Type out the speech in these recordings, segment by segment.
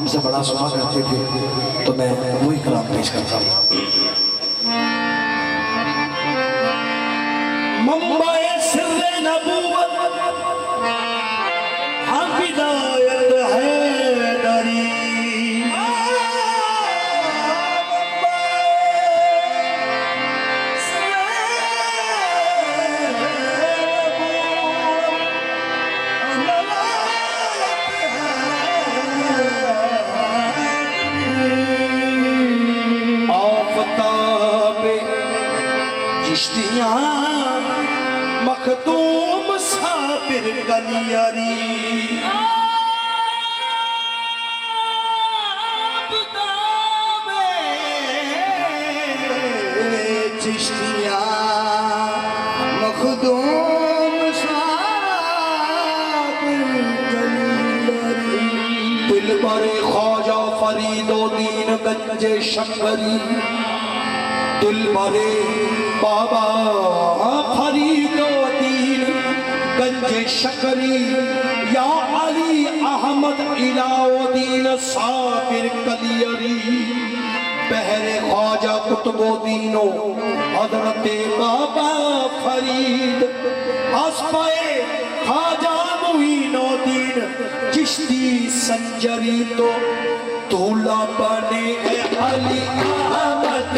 हमसे बड़ा सुना करते थे, तो मैं वही कलाम पेश करता हूँ। मंबाए सिर्रे नबूवत हिदायत है दरी, चिश्तियाँ मखदूम साबिर कलियारी, चिश्तियाँ मखदूम साबिर कलियारी, दिल बरे ख्वाजा फरीदो दीन गंजे शंकरी, दिल भरे बाबा फरीदुद्दीन गंजे शकरी, या अली अहमद इलाउद्दीन साबिर कलियरी, बहरे ख्वाजा कुतुबुद्दीनो हजरत बाबा फरीद, अस्पाए ख्वाजा मुईनुद्दीन चिश्ती संजरी, तो दूल्हा बने अली अहमद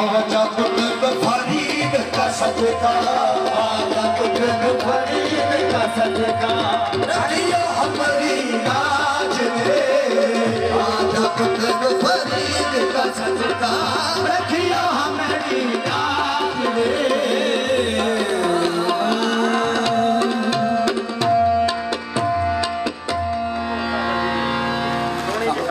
आजा पुत्र फरीद का सदका, आजा पुत्र फरीद का सदका, रखियो हमारी लाज रे, आजा पुत्र फरीद का सदका, रखियो हमारी लाज।